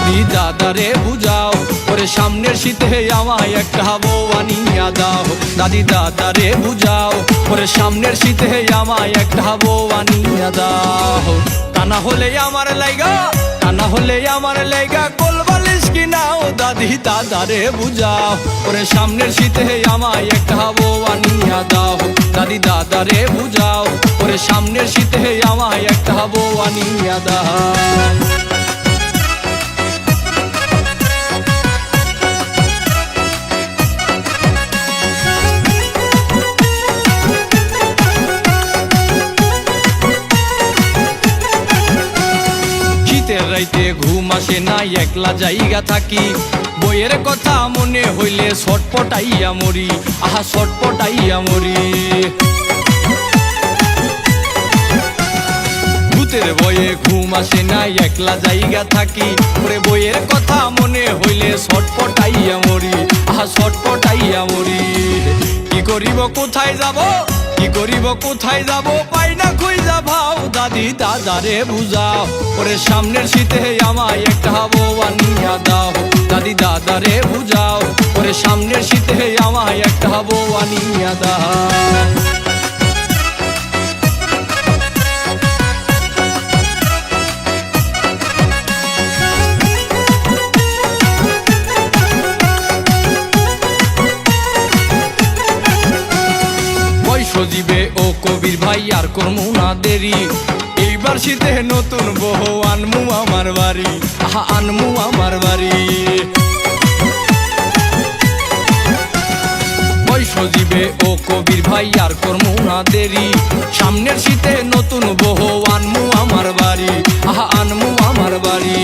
দাদি দাদারে বুঝাও, ওরে সামনের শীতে আমায় একটা বউ আনিয়া দাও। দাদি দাদারে বুঝাও, ওরে সামনের শীতে আমায় একটা বউ আনিয়া দাও। তা না হলে আমার লাইগা, তা না হলে আমার লাইগা কোলবালিশ কিনাও। দাদি দাদারে বুঝাও, ওরে সামনের শীতে আমায় একটা বউ আনিয়া দাও। দাদি দাদারে বুঝাও, ওরে সামনের শীতে আমায় একটা বউ আনিয়া দাও। রাইতে ঘুম আসে না, একলা জায়গা থাকি, বইয়ের কথা মনে হইলে ছটপটাইয়া মরি, আহা ছটপটাইয়া মরি। ভূতের বয়ে ঘুম আসে না, একলা জায়গা থাকি, ওরে বইয়ের কথা মনে হইলে ছটপটাইয়া মরি, আহা ছটপটাইয়া মরি। কি করিব কোথায় যাব, কি করিব কোথায় যাব, পাই না খুঁজা ভাও। দাদি দাদারে বুঝাও, ওরে সামনের শীতে আমায় একটা বউ আনিয়া দাও। দাদি দাদারে বুঝাও, ওরে সামনের শীতে আমায় একটা বউ আনিয়া দাও। সজীবে ও কবির ভাই আর করমু না দেরি, এইবার শীতে নতুন বউ আনমু আমার বাড়ি, আহা আনমু আমার বাড়ি। ওই সজীবে ও কবির ভাই আর করমু না দেরি, সামনের শীতে নতুন বউ আনমু আমার বাড়ি, আহা আনমু আমার বাড়ি।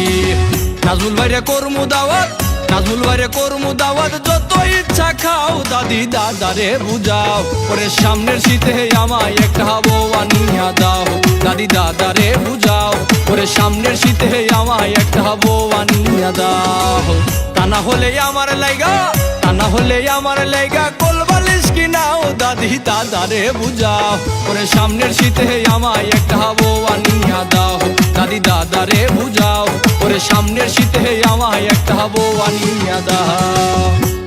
নাজমুল ভাইরে করমু দাওয়াত, নাজমুল ভাইরে করমু দাওয়াত, যত ইচ্ছা খাও। দাদি দাদারে বুঝাও, ওরে সামনের শীতে আমায় একটা বউ আনিয়া দাও। দাদি দাদারে বুঝাও, ওরে সামনের শীতে আমায় একটা বউ আনিয়া দাও। তা না হলে আমার লাইগা, তা না হলে আমার লাইগা কোলবালিশ কিনাও। দাদি দাদারে বুঝাও, ওরে সামনের শীতে আমায় একটা বউ আনিয়া দাও। দাদি দাদারে বুঝাও, ওরে সামনের শীতে আমায় একটা বউ আনিয়া দাও।